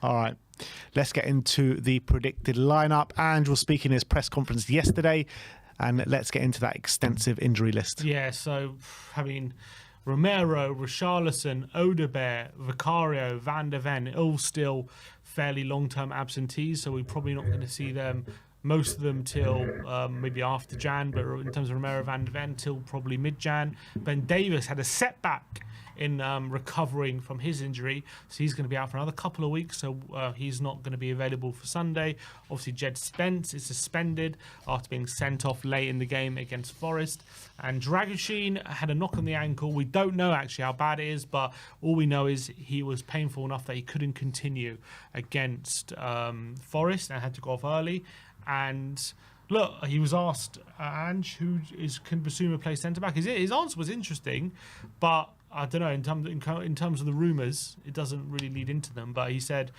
All right. Let's get into the predicted lineup. Ange was speaking in his press conference yesterday, and let's get into that extensive injury list. Yeah, so, I mean, Romero, Richarlison, Odegaard, Vicario, Van der Ven, all still fairly long-term absentees, so we're probably not going to see them, most of them, till maybe after Jan, but in terms of Romero, Van der Ven, till probably mid-Jan. Ben Davies had a setback in recovering from his injury, so he's going to be out for another couple of weeks, so he's not going to be available for Sunday. Obviously, Jed Spence is suspended after being sent off late in the game against Forest, and Dragoshin had a knock on the ankle. We don't know actually how bad it is, but all we know is he was painful enough that he couldn't continue against Forest and had to go off early. And look, he was asked, Ange, can BISSOUMA play centre-back? His answer was interesting, but I don't know, in terms of the rumours, it doesn't really lead into them. But he said,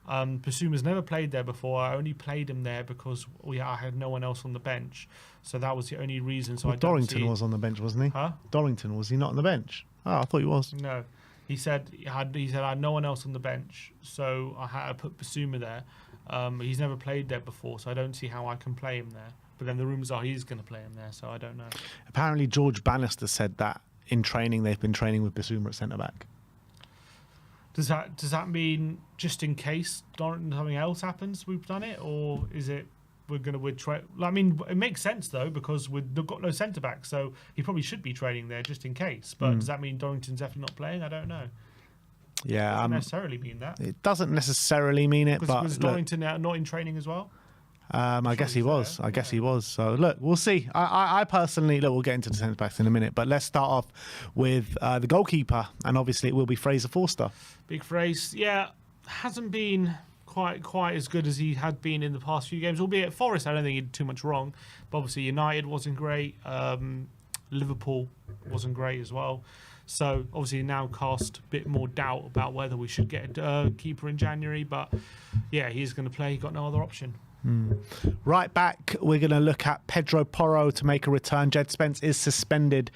BISSOUMA's never played there before. I only played him there because I had no one else on the bench. So that was the only reason. So Dorrington was on the bench, wasn't he? Huh? Dorrington, was he not on the bench? Oh, I thought he was. No. He said I had no one else on the bench, so I had to put BISSOUMA there. He's never played there before, so I don't see how I can play him there. But then the rumours are he's going to play him there, so I don't know. Apparently, George Bannister said that in training they've been training with BISSOUMA at centre back. Does that mean just in case something else happens we've done it, or is it we're going to I mean, it makes sense though because we've got no centre back, so he probably should be training there just in case. But does that mean Dorrington's definitely not playing? I don't know. Yeah, it doesn't necessarily mean that. It doesn't necessarily mean it, but was Dorrington not in training as well? I guess he was. I guess he was. So look, we'll see. I personally we'll get into the centre backs in a minute, but let's start off with the goalkeeper, and obviously it will be Fraser Forster. Big Fraser, yeah, hasn't been quite as good as he had been in the past few games. Albeit Forest, I don't think he did too much wrong. But obviously United wasn't great. Liverpool wasn't great as well. So obviously now cast a bit more doubt about whether we should get a keeper in January. But yeah, he's going to play. He got no other option. Right back, we're going to look at Pedro Porro to make a return. Jed Spence is suspended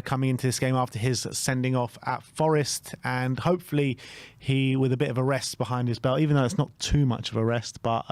coming into this game after his sending off at Forest, and hopefully he, with a bit of a rest behind his belt, even though it's not too much of a rest, but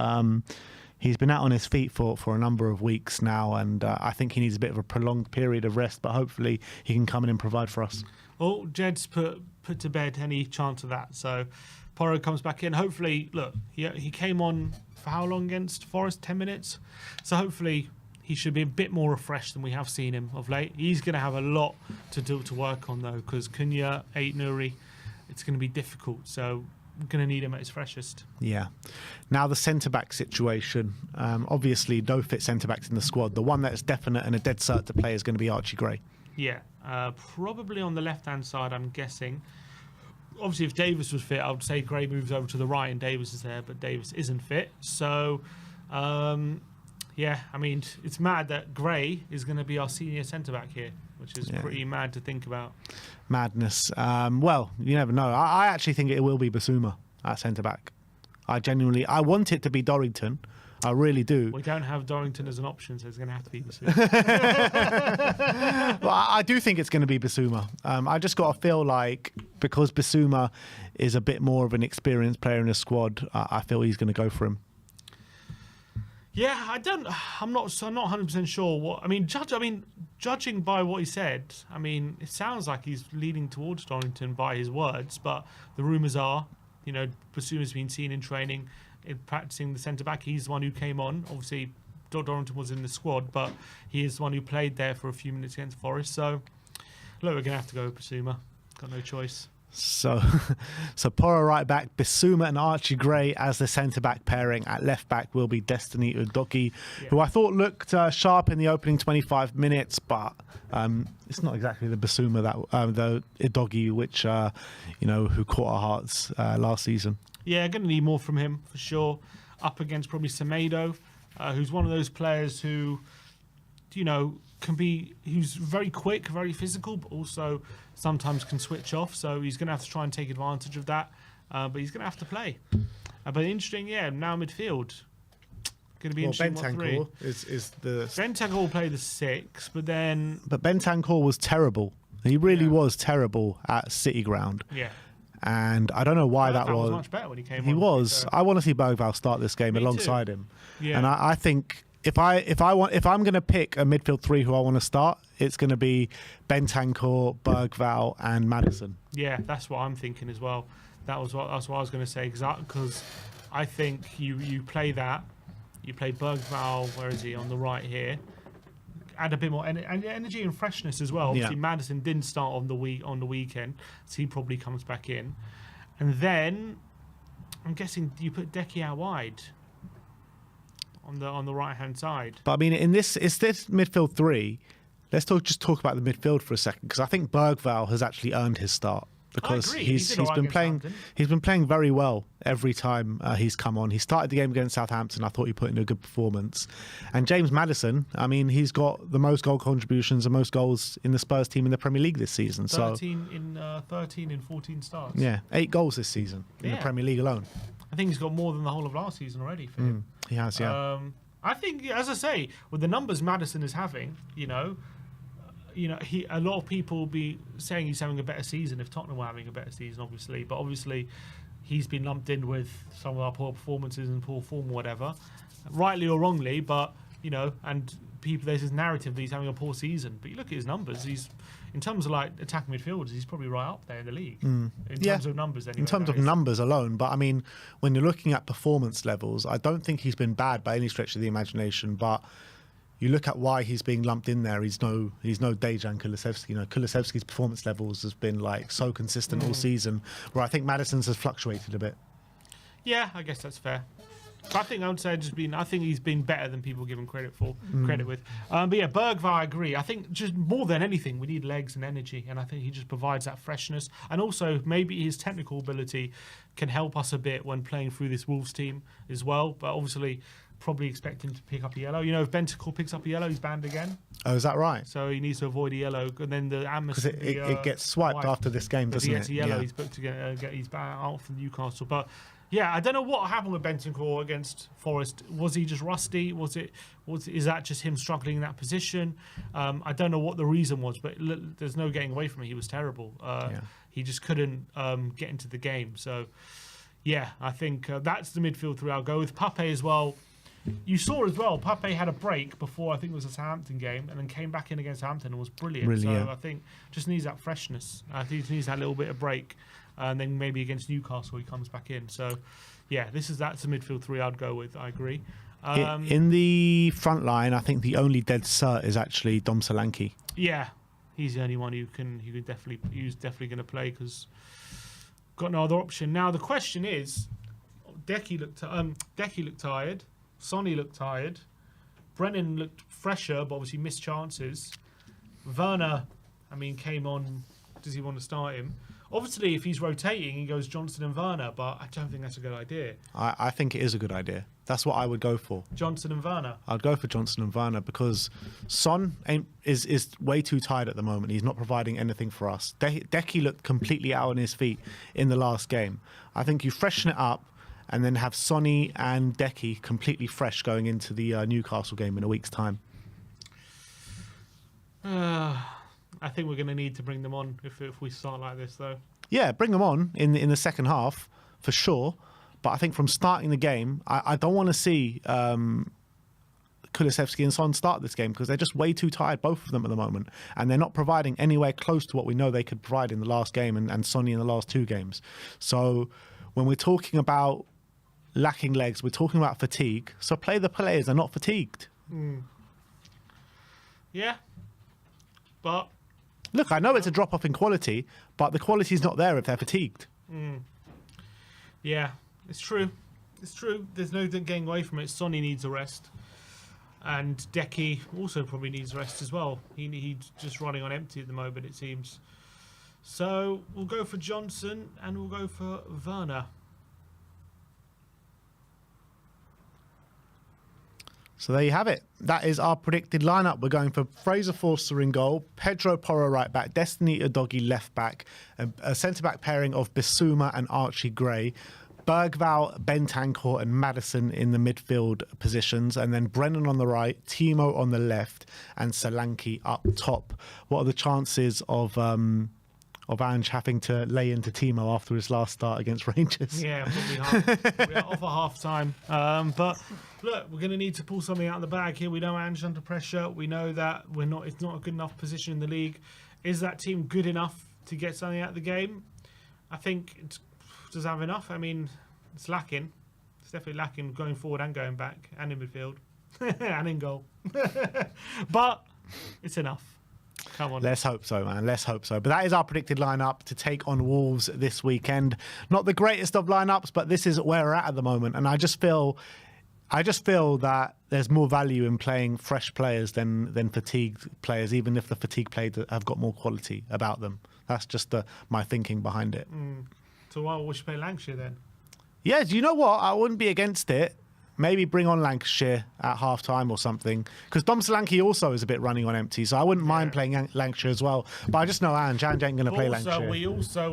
he's been out on his feet for a number of weeks now, and I think he needs a bit of a prolonged period of rest, but hopefully he can come in and provide for us. Well, Jed's put to bed any chance of that, so Porro comes back in. Hopefully, look, he came on for how long against Forest? 10 minutes. So hopefully he should be a bit more refreshed than we have seen him of late. He's going to have a lot to work on, though, because Cunha, Nuri, it's going to be difficult. So we're going to need him at his freshest. Yeah. Now the centre-back situation. Obviously, no fit centre-backs in the squad. The one that's definite and a dead cert to play is going to be Archie Gray. Yeah. Probably on the left-hand side, I'm guessing. Obviously, if Davis was fit, I would say Gray moves over to the right and Davis is there, but Davis isn't fit. So, yeah, I mean, it's mad that Gray is going to be our senior centre-back here, which is pretty mad to think about. Madness. Well, you never know. I actually think it will be BISSOUMA at centre-back. I want it to be Dorrington. I really do. We don't have Dorrington as an option, so it's going to have to be BISSOUMA. Well, I do think it's going to be BISSOUMA. I just got to feel like because BISSOUMA is a bit more of an experienced player in the squad, I feel he's going to go for him. Yeah, I'm not 100% sure what. I mean, judging by what he said, I mean, it sounds like he's leaning towards Dorrington by his words, but the rumours are, BISSOUMA's been seen in training, practicing the centre-back. He's the one who came on. Obviously, Dorrington was in the squad, but he is the one who played there for a few minutes against Forest. So, look, we're going to have to go with BISSOUMA. Got no choice. So Porro right back, BISSOUMA and Archie Gray as the centre-back pairing. At left-back will be Destiny Udogie, who I thought looked sharp in the opening 25 minutes, but it's not exactly the BISSOUMA the Udogie which who caught our hearts last season. Yeah, going to need more from him for sure. Up against probably Semedo, who's one of those players who, who's very quick, very physical, but also sometimes can switch off. So he's going to have to try and take advantage of that. But he's going to have to play. But interesting, now midfield. Going to be interesting. Bentancur is the... Bentancur will play the 6, but then... But Bentancur was terrible. He really was terrible at City Ground. Yeah. And I don't know why that was was. much better when he came on. He was. I want to see Bergvall start this game Me alongside too. him. Yeah. And I think if I'm going to pick a midfield three who I want to start, it's going to be Bentancur, Bergvall, and Maddison. Yeah, that's what I'm thinking as well. That's what I was going to say, because I think you play that, you play Bergvall, where is he, on the right here, add a bit more energy and freshness as well. Obviously, Maddison didn't start on the weekend, so he probably comes back in, and then I'm guessing you put Decky out wide on the right hand side. But I mean, it's this midfield three. Let's just talk about the midfield for a second, because I think Bergvall has actually earned his start, because he's been playing very well every time he's come on. He started the game against Southampton. I thought he put in a good performance. And James Maddison, I mean, he's got the most goal contributions and most goals in the Spurs team in the Premier League this season. 13 in 14 starts. Yeah, 8 goals this season in the Premier League alone. I think he's got more than the whole of last season already for him. He has, yeah. I think, as I say, with the numbers Maddison is having, a lot of people will be saying he's having a better season if Tottenham were having a better season, obviously. But obviously, he's been lumped in with some of our poor performances and poor form or whatever, rightly or wrongly. But and there's this narrative that he's having a poor season. But you look at his numbers; he's, in terms of like attacking midfielders, he's probably right up there in the league. In terms of numbers, anyway. In terms of numbers alone, but I mean, when you're looking at performance levels, I don't think he's been bad by any stretch of the imagination. But you look at why he's being lumped in there. He's no Dejan Kulusevski. Kulusevski's performance levels has been like so consistent all season, where I think Maddison's has fluctuated a bit. Yeah, I guess that's fair. But I think I think he's been better than people give him credit with. But yeah, Bergvall, I agree. I think just more than anything, we need legs and energy, and I think he just provides that freshness. And also, maybe his technical ability can help us a bit when playing through this Wolves team as well. But obviously, probably expect him to pick up a yellow. If Bentancur picks up a yellow, he's banned again. Oh, is that right? So he needs to avoid a yellow, and then the amnesty. Because it gets swiped after this game, doesn't it? If he gets a yellow, he's booked to get he's out from Newcastle. But yeah, I don't know what happened with Bentancur against Forest. Was he just rusty? Is that just him struggling in that position? I don't know what the reason was, but there's no getting away from it. He was terrible. He just couldn't get into the game. So yeah, I think that's the midfield three. I'll go with Pape as well. You saw as well, Pape had a break before, I think it was a Southampton game, and then came back in against Southampton and was brilliant. So I think just needs that freshness. I think he needs that little bit of break, and then maybe against Newcastle he comes back in. So yeah, that's the midfield three I'd go with. I agree. In the front line, I think the only dead cert is actually Dom Solanke. Yeah, he's the only one who's definitely going to play, because got no other option. Now the question is, Decky looked tired. Sonny looked tired. Brennan looked fresher, but obviously missed chances. Werner, came on. Does he want to start him? Obviously, if he's rotating, he goes Johnson and Werner, but I don't think that's a good idea. I think it is a good idea. That's what I would go for. Johnson and Werner? I'd go for Johnson and Werner, because Son is way too tired at the moment. He's not providing anything for us. Decky looked completely out on his feet in the last game. I think you freshen it up, and then have Sonny and Decky completely fresh going into the Newcastle game in a week's time. I think we're going to need to bring them on if we start like this, though. Yeah, bring them on in the second half, for sure. But I think from starting the game, I don't want to see Kulusevski and Son start this game, because they're just way too tired, both of them at the moment. And they're not providing anywhere close to what we know they could provide in the last game and Sonny in the last 2 games. So when we're talking about lacking legs, we're talking about fatigue. So play the players that are not fatigued. Yeah. But look, I know it's a drop off in quality, but the quality's not there if they're fatigued. Yeah, it's true. There's no getting away from it. Sonny needs a rest, and Decky also probably needs a rest as well. He's just running on empty at the moment, it seems. So we'll go for Johnson and we'll go for Werner. So there you have it. That is our predicted lineup. We're going for Fraser Forster in goal, Pedro Porro right back, Destiny Udogie left back, a centre-back pairing of Bissouma and Archie Gray, Bergvall, Bentancur and Maddison in the midfield positions, and then Brennan on the right, Timo on the left, and Solanke up top. What are the chances of of Ange having to lay into Timo after his last start against Rangers. Yeah, probably off at half time. But look, we're going to need to pull something out of the bag here. We know Ange's under pressure. We know that it's not a good enough position in the league. Is that team good enough to get something out of the game? I think it does have enough. I mean, it's lacking. It's definitely lacking going forward and going back and in midfield and in goal. But it's enough. Come on. Let's hope so, man. Let's hope so. But that is our predicted lineup to take on Wolves this weekend. Not the greatest of lineups, but this is where we're at the moment. And I just feel that there's more value in playing fresh players than fatigued players, even if the fatigued players have got more quality about them. That's just my thinking behind it. So why would you play Lancashire then? Yeah, do you know what? I wouldn't be against it. Maybe bring on Lancashire at half-time or something. Because Dom Solanke also is a bit running on empty, so I wouldn't mind playing Lancashire as well. But I just know Ange ain't going to play Lancashire.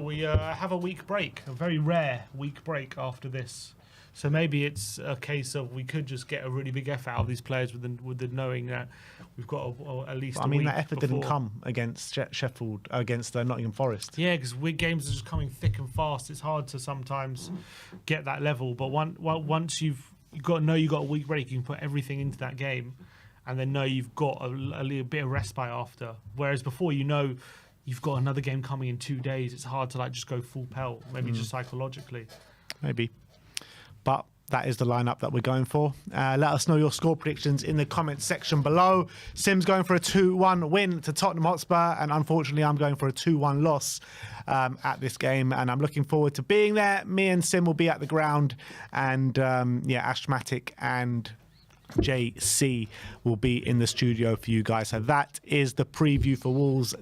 We have a week break, a very rare week break after this. So maybe it's a case of we could just get a really big effort out of these players with the knowing that we've got at least a week. That effort didn't come against Sheffield, against Nottingham Forest. Yeah, because games are just coming thick and fast. It's hard to sometimes get that level. But once you've got a week break, you can put everything into that game and then know you've got a little bit of respite after. Whereas before, you've got another game coming in 2 days. It's hard to just go full pelt, maybe just psychologically. Maybe. But that is the lineup that we're going for. Let us know your score predictions in the comments section below. Sim's going for a 2-1 win to Tottenham Hotspur, and unfortunately I'm going for a 2-1 loss at this game, and I'm looking forward to being there. Me and Sim will be at the ground, and Ashmatic and JC will be in the studio for you guys. So that is the preview for Wolves.